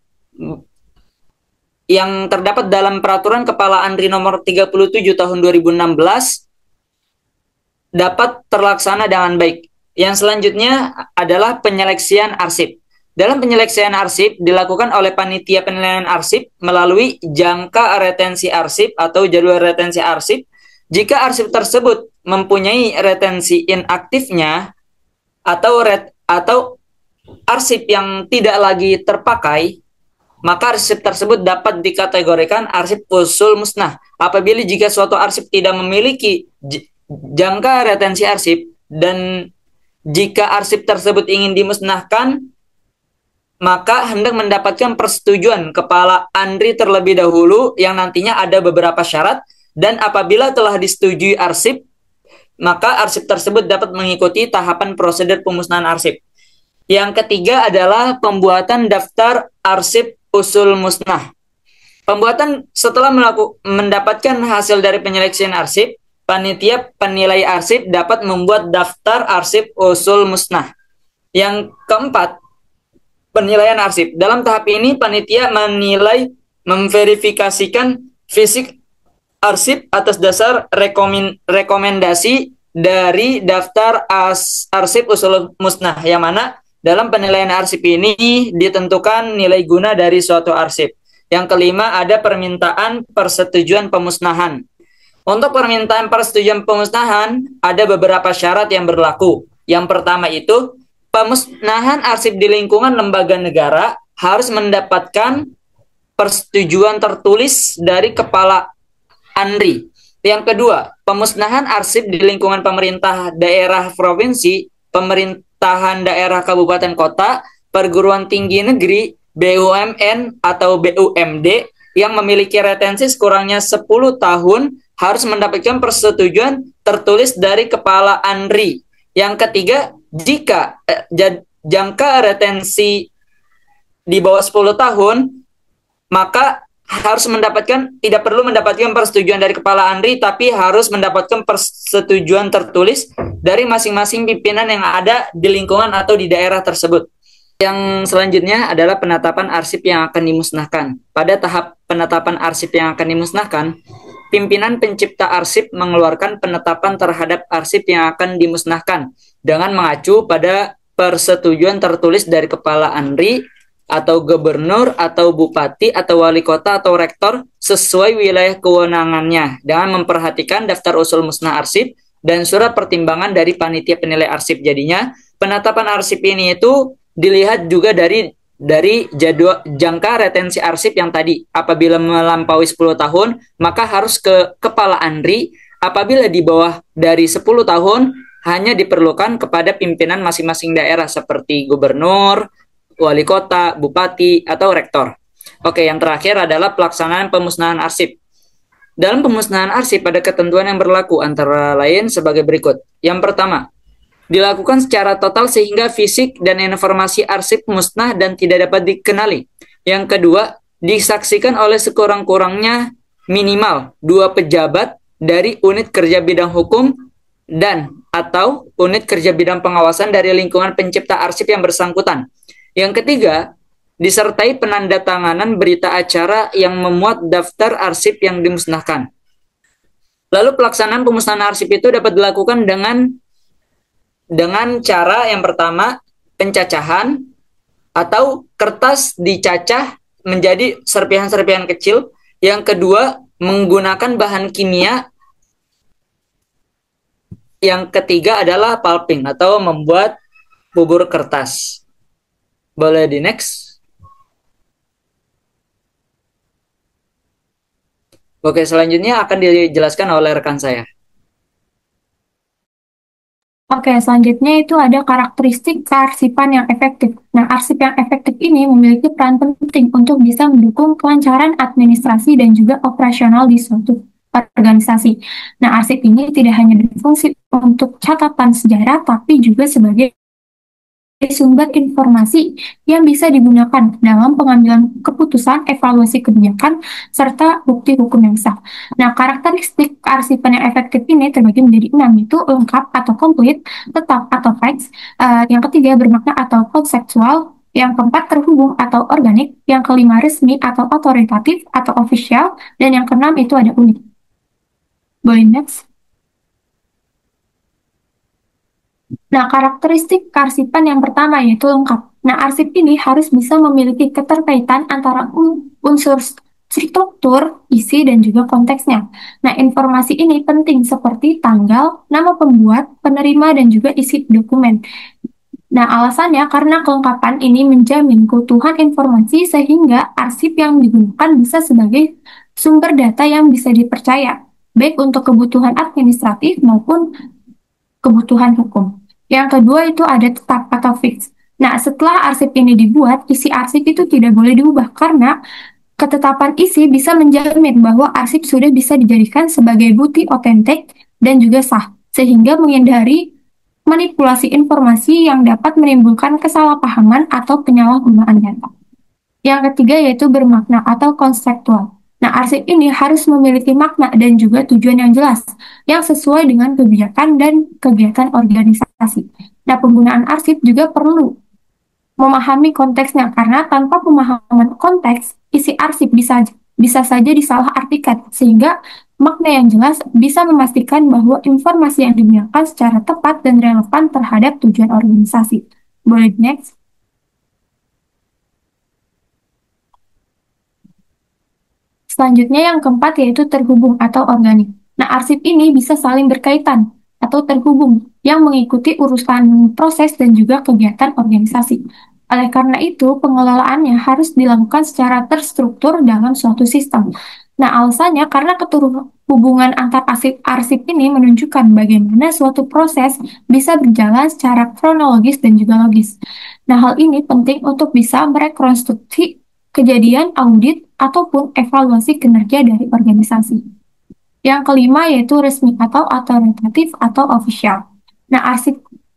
yang terdapat dalam peraturan Kepala ANRI nomor 37 tahun 2016 dapat terlaksana dengan baik. Yang selanjutnya adalah penyeleksian arsip. Dalam penyeleksian arsip dilakukan oleh panitia penilaian arsip melalui jangka retensi arsip atau jadwal retensi arsip. Jika arsip tersebut mempunyai retensi inaktifnya atau arsip yang tidak lagi terpakai, maka arsip tersebut dapat dikategorikan arsip usul musnah. Apabila jika suatu arsip tidak memiliki jangka retensi arsip dan jika arsip tersebut ingin dimusnahkan, maka hendak mendapatkan persetujuan kepala ANRI terlebih dahulu yang nantinya ada beberapa syarat. Dan apabila telah disetujui arsip, maka arsip tersebut dapat mengikuti tahapan prosedur pemusnahan arsip. Yang ketiga adalah pembuatan daftar arsip usul musnah. Pembuatan setelah mendapatkan hasil dari penyeleksian arsip, panitia penilai arsip dapat membuat daftar arsip usul musnah. Yang keempat, penilaian arsip. Dalam tahap ini, panitia menilai, memverifikasikan fisik arsip atas dasar rekomendasi dari daftar arsip usul musnah, yang mana dalam penilaian arsip ini ditentukan nilai guna dari suatu arsip. Yang kelima, ada permintaan persetujuan pemusnahan. Untuk permintaan persetujuan pemusnahan, ada beberapa syarat yang berlaku. Yang pertama itu, pemusnahan arsip di lingkungan lembaga negara harus mendapatkan persetujuan tertulis dari Kepala ANRI. Yang kedua, pemusnahan arsip di lingkungan pemerintah daerah provinsi, pemerintahan daerah kabupaten kota, perguruan tinggi negeri, BUMN atau BUMD yang memiliki retensi sekurangnya 10 tahun harus mendapatkan persetujuan tertulis dari Kepala ANRI. Yang ketiga, jika jangka retensi di bawah 10 tahun, maka tidak perlu mendapatkan persetujuan dari Kepala ANRI, tapi harus mendapatkan persetujuan tertulis dari masing-masing pimpinan yang ada di lingkungan atau di daerah tersebut. Yang selanjutnya adalah penetapan arsip yang akan dimusnahkan. Pada tahap penetapan arsip yang akan dimusnahkan, pimpinan pencipta arsip mengeluarkan penetapan terhadap arsip yang akan dimusnahkan dengan mengacu pada persetujuan tertulis dari Kepala ANRI atau gubernur atau bupati atau wali kota atau rektor sesuai wilayah kewenangannya, dengan memperhatikan daftar usul musnah arsip dan surat pertimbangan dari panitia penilai arsip. Jadinya penetapan arsip ini itu dilihat juga dari jadwal jangka retensi arsip yang tadi. Apabila melampaui 10 tahun, maka harus ke Kepala ANRI. Apabila di bawah dari 10 tahun, hanya diperlukan kepada pimpinan masing-masing daerah seperti gubernur, wali kota, bupati, atau rektor. Oke, yang terakhir adalah pelaksanaan pemusnahan arsip. Dalam pemusnahan arsip ada ketentuan yang berlaku, antara lain sebagai berikut. Yang pertama, dilakukan secara total sehingga fisik dan informasi arsip musnah dan tidak dapat dikenali. Yang kedua, disaksikan oleh sekurang-kurangnya minimal 2 pejabat dari unit kerja bidang hukum dan atau unit kerja bidang pengawasan dari lingkungan pencipta arsip yang bersangkutan. Yang ketiga, disertai penandatanganan berita acara yang memuat daftar arsip yang dimusnahkan. Lalu pelaksanaan pemusnahan arsip itu dapat dilakukan dengan cara yang pertama, pencacahan atau kertas dicacah menjadi serpihan-serpihan kecil. Yang kedua, menggunakan bahan kimia. Yang ketiga adalah pulping atau membuat bubur kertas. Boleh di next. Oke, selanjutnya akan dijelaskan oleh rekan saya. Oke, selanjutnya itu ada karakteristik kearsipan yang efektif. Nah, arsip yang efektif ini memiliki peran penting untuk bisa mendukung kelancaran administrasi dan juga operasional di suatu organisasi. Nah, arsip ini tidak hanya berfungsi untuk catatan sejarah, tapi juga sebagai sumber informasi yang bisa digunakan dalam pengambilan keputusan, evaluasi kebijakan, serta bukti hukum yang sah. Nah, karakteristik kearsipan yang efektif ini terbagi menjadi 6, yaitu lengkap atau komplit, tetap atau fix, yang ketiga bermakna atau konseptual, yang keempat terhubung atau organik, yang kelima resmi atau otoritatif atau official, dan yang keenam itu ada unik. Boleh next. Nah, karakteristik kearsipan yang pertama yaitu lengkap. Nah, arsip ini harus bisa memiliki keterkaitan antara unsur struktur, isi, dan juga konteksnya. Nah, informasi ini penting seperti tanggal, nama pembuat, penerima, dan juga isi dokumen. Nah, alasannya karena kelengkapan ini menjamin keutuhan informasi sehingga arsip yang digunakan bisa sebagai sumber data yang bisa dipercaya, baik untuk kebutuhan administratif maupun kebutuhan hukum. Yang kedua itu ada tetap atau fix. Nah, setelah arsip ini dibuat, isi arsip itu tidak boleh diubah karena ketetapan isi bisa menjamin bahwa arsip sudah bisa dijadikan sebagai bukti otentik dan juga sah, sehingga menghindari manipulasi informasi yang dapat menimbulkan kesalahpahaman atau penyalahgunaan data. Yang ketiga yaitu bermakna atau konseptual. Nah, arsip ini harus memiliki makna dan juga tujuan yang jelas, yang sesuai dengan kebijakan dan kegiatan organisasi. Nah, penggunaan arsip juga perlu memahami konteksnya karena tanpa pemahaman konteks, isi arsip bisa saja disalahartikan sehingga makna yang jelas bisa memastikan bahwa informasi yang dibiarkan secara tepat dan relevan terhadap tujuan organisasi. Boleh next? Selanjutnya yang keempat yaitu terhubung atau organik. Nah, arsip ini bisa saling berkaitan atau terhubung yang mengikuti urusan proses dan juga kegiatan organisasi. Oleh karena itu, pengelolaannya harus dilakukan secara terstruktur dalam suatu sistem. Nah, alasannya karena keterhubungan antar arsip ini menunjukkan bagaimana suatu proses bisa berjalan secara kronologis dan juga logis. Nah, hal ini penting untuk bisa merekonstruksi kejadian audit ataupun evaluasi kinerja dari organisasi. Yang kelima yaitu resmi atau otoritatif atau official. Nah,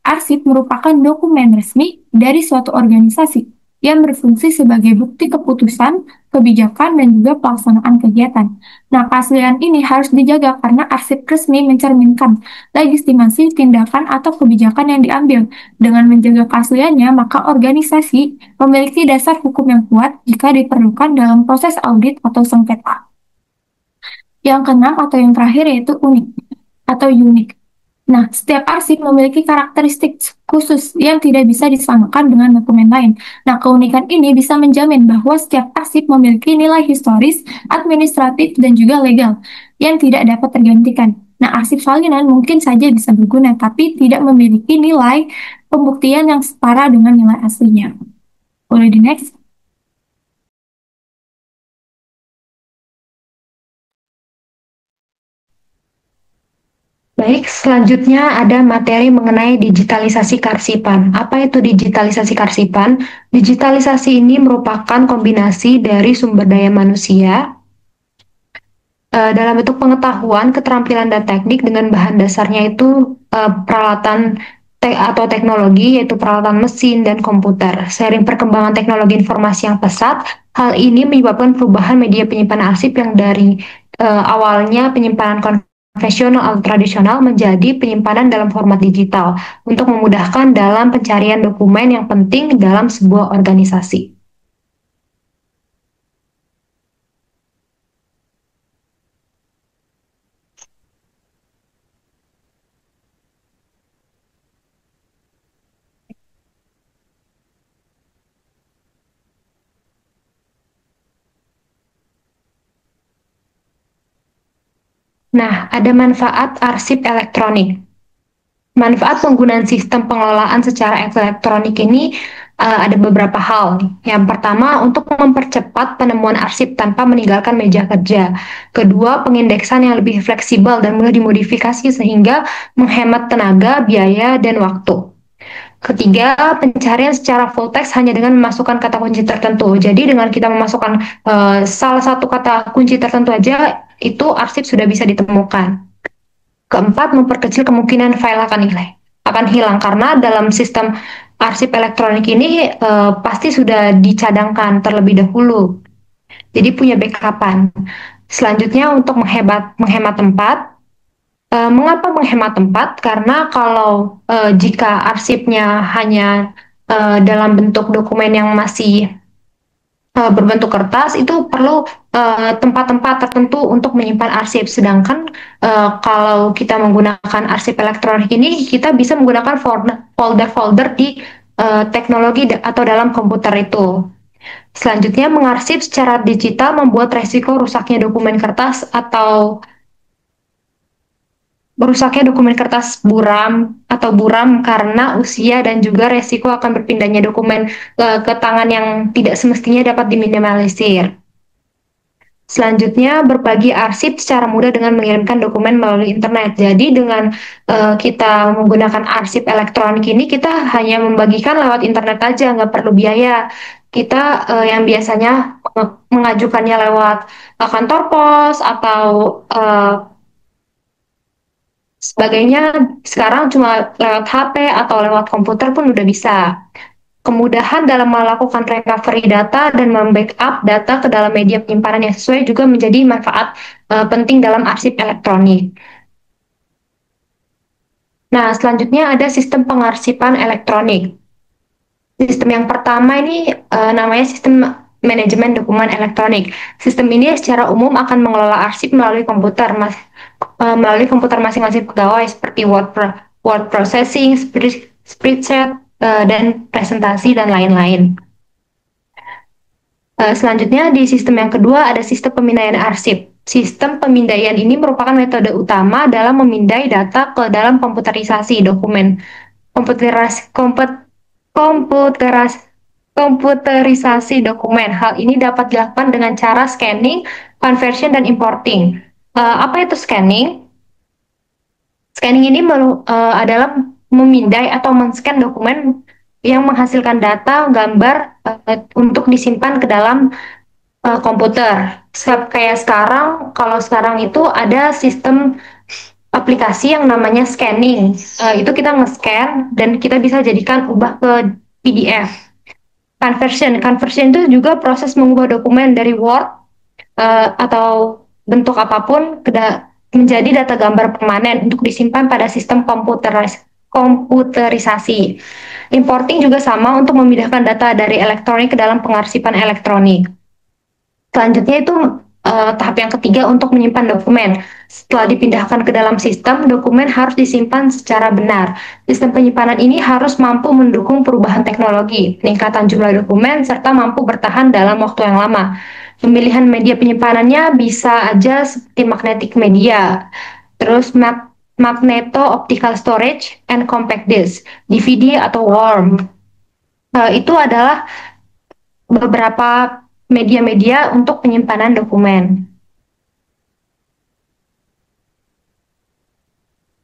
arsip merupakan dokumen resmi dari suatu organisasi yang berfungsi sebagai bukti keputusan, kebijakan, dan juga pelaksanaan kegiatan. Nah, keaslian ini harus dijaga karena arsip resmi mencerminkan legitimasi tindakan atau kebijakan yang diambil. Dengan menjaga keasliannya, maka organisasi memiliki dasar hukum yang kuat jika diperlukan dalam proses audit atau sengketa. Yang keenam atau yang terakhir yaitu unik atau unik. Nah, setiap arsip memiliki karakteristik khusus yang tidak bisa disamakan dengan dokumen lain. Nah, keunikan ini bisa menjamin bahwa setiap arsip memiliki nilai historis, administratif, dan juga legal yang tidak dapat tergantikan. Nah, arsip salinan mungkin saja bisa berguna, tapi tidak memiliki nilai pembuktian yang setara dengan nilai aslinya. Boleh di next? Baik, selanjutnya ada materi mengenai digitalisasi kearsipan. Apa itu digitalisasi kearsipan? Digitalisasi ini merupakan kombinasi dari sumber daya manusia dalam bentuk pengetahuan, keterampilan, dan teknik dengan bahan dasarnya itu peralatan atau teknologi, yaitu peralatan mesin dan komputer. Seiring perkembangan teknologi informasi yang pesat, hal ini menyebabkan perubahan media penyimpanan arsip yang dari awalnya penyimpanan konvensional atau tradisional menjadi penyimpanan dalam format digital untuk memudahkan dalam pencarian dokumen yang penting dalam sebuah organisasi. Nah, ada manfaat arsip elektronik. Manfaat penggunaan sistem pengelolaan secara elektronik ini ada beberapa hal. Yang pertama, untuk mempercepat penemuan arsip tanpa meninggalkan meja kerja. Kedua, pengindeksan yang lebih fleksibel dan mudah dimodifikasi sehingga menghemat tenaga, biaya, dan waktu. Ketiga, pencarian secara full text hanya dengan memasukkan kata kunci tertentu. Jadi dengan kita memasukkan salah satu kata kunci tertentu aja, itu arsip sudah bisa ditemukan. Keempat, memperkecil kemungkinan file akan hilang karena dalam sistem arsip elektronik ini pasti sudah dicadangkan terlebih dahulu. Jadi punya backupan. Selanjutnya untuk menghemat tempat. Mengapa menghemat tempat? Karena kalau jika arsipnya hanya dalam bentuk dokumen yang masih berbentuk kertas, itu perlu tempat-tempat tertentu untuk menyimpan arsip. Sedangkan kalau kita menggunakan arsip elektronik ini, kita bisa menggunakan folder-folder di teknologi atau dalam komputer itu. Selanjutnya, mengarsip secara digital membuat resiko rusaknya dokumen kertas atau rusaknya dokumen kertas buram karena usia dan juga resiko akan berpindahnya dokumen ke tangan yang tidak semestinya dapat diminimalisir. Selanjutnya, berbagi arsip secara mudah dengan mengirimkan dokumen melalui internet. Jadi dengan kita menggunakan arsip elektronik ini, kita hanya membagikan lewat internet aja, nggak perlu biaya. Kita yang biasanya mengajukannya lewat kantor pos atau sebagainya, sekarang cuma lewat HP atau lewat komputer pun udah bisa. Kemudahan dalam melakukan recovery data dan membackup data ke dalam media penyimpanan yang sesuai juga menjadi manfaat penting dalam arsip elektronik. Nah, selanjutnya ada sistem pengarsipan elektronik. Sistem yang pertama ini namanya sistem manajemen dokumen elektronik. Sistem ini secara umum akan mengelola arsip melalui komputer masing-masing pegawai seperti word processing, spreadsheet, dan presentasi dan lain-lain. Selanjutnya di sistem yang kedua ada sistem pemindaian arsip. Sistem pemindaian ini merupakan metode utama dalam memindai data ke dalam komputerisasi dokumen. Komputeras, komputerisasi dokumen. Hal ini dapat dilakukan dengan cara scanning, conversion, dan importing. Apa itu scanning? Scanning ini adalah memindai atau men-scan dokumen yang menghasilkan data, gambar untuk disimpan ke dalam komputer. Kayak sekarang, kalau sekarang itu ada sistem aplikasi yang namanya scanning. Itu kita nge-scan dan kita bisa jadikan ubah ke PDF. Conversion itu juga proses mengubah dokumen dari Word atau bentuk apapun menjadi data gambar permanen untuk disimpan pada sistem komputerisasi. Importing juga sama untuk memindahkan data dari elektronik ke dalam pengarsipan elektronik. Selanjutnya itu tahap yang ketiga untuk menyimpan dokumen. Setelah dipindahkan ke dalam sistem, dokumen harus disimpan secara benar. Sistem penyimpanan ini harus mampu mendukung perubahan teknologi, peningkatan jumlah dokumen, serta mampu bertahan dalam waktu yang lama. Pemilihan media penyimpanannya bisa aja seperti magnetic media, terus magneto optical storage, and compact disk, DVD atau worm. Itu adalah beberapa media-media untuk penyimpanan dokumen.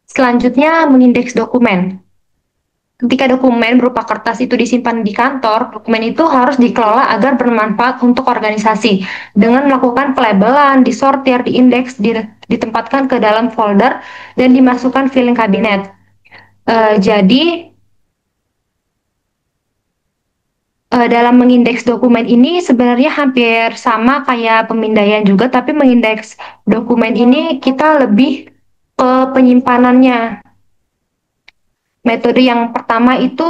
Selanjutnya, mengindeks dokumen. Ketika dokumen berupa kertas itu disimpan di kantor, dokumen itu harus dikelola agar bermanfaat untuk organisasi. Dengan melakukan pelabelan, disortir, diindeks, ditempatkan ke dalam folder, dan dimasukkan filing kabinet. Jadi, dalam mengindeks dokumen ini sebenarnya hampir sama kayak pemindaian juga, tapi mengindeks dokumen ini kita lebih ke penyimpanannya. Metode yang pertama itu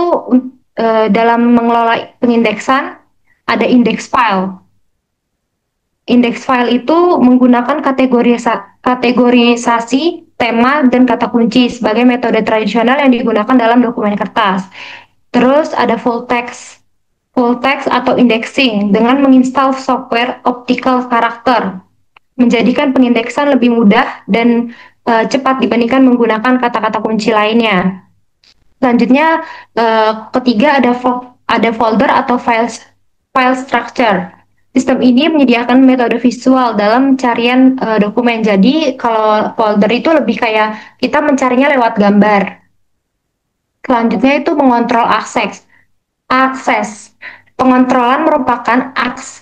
dalam mengelola pengindeksan ada index file. Index file itu menggunakan kategorisasi, tema, dan kata kunci sebagai metode tradisional yang digunakan dalam dokumen kertas. Terus ada full text atau indexing dengan menginstal software optical character, menjadikan pengindeksan lebih mudah dan cepat dibandingkan menggunakan kata-kata kunci lainnya. Selanjutnya, ketiga ada folder atau file structure. Sistem ini menyediakan metode visual dalam pencarian dokumen. Jadi, kalau folder itu lebih kayak kita mencarinya lewat gambar. Selanjutnya itu mengontrol akses. Pengontrolan merupakan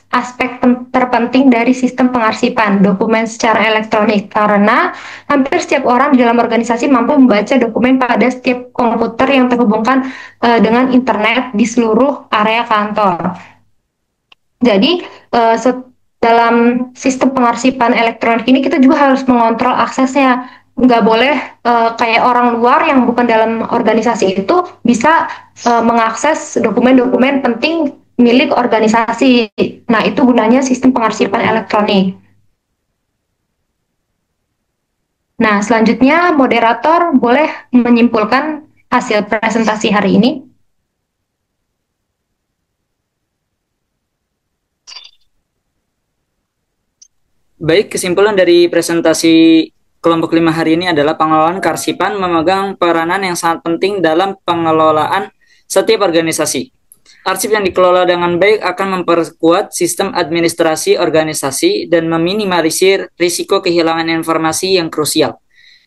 aspek terpenting dari sistem pengarsipan dokumen secara elektronik karena hampir setiap orang di dalam organisasi mampu membaca dokumen pada setiap komputer yang terhubungkan dengan internet di seluruh area kantor. Jadi dalam sistem pengarsipan elektronik ini kita juga harus mengontrol aksesnya. Nggak boleh kayak orang luar yang bukan dalam organisasi itu bisa mengakses dokumen-dokumen penting milik organisasi. Nah, itu gunanya sistem pengarsipan elektronik. Nah, selanjutnya moderator boleh menyimpulkan hasil presentasi hari ini. Baik, kesimpulan dari presentasi kelompok 5 hari ini adalah pengelolaan kearsipan memegang peranan yang sangat penting dalam pengelolaan setiap organisasi. Arsip yang dikelola dengan baik akan memperkuat sistem administrasi organisasi dan meminimalisir risiko kehilangan informasi yang krusial.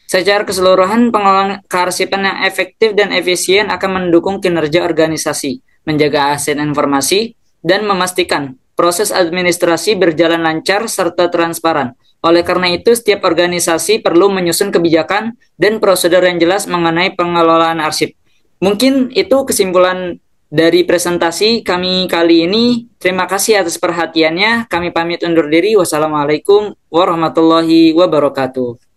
Secara keseluruhan, pengelolaan kearsipan yang efektif dan efisien akan mendukung kinerja organisasi, menjaga aset informasi, dan memastikan proses administrasi berjalan lancar serta transparan. Oleh karena itu, setiap organisasi perlu menyusun kebijakan dan prosedur yang jelas mengenai pengelolaan arsip. Mungkin itu kesimpulan dari presentasi kami kali ini. Terima kasih atas perhatiannya. Kami pamit undur diri. Wassalamualaikum warahmatullahi wabarakatuh.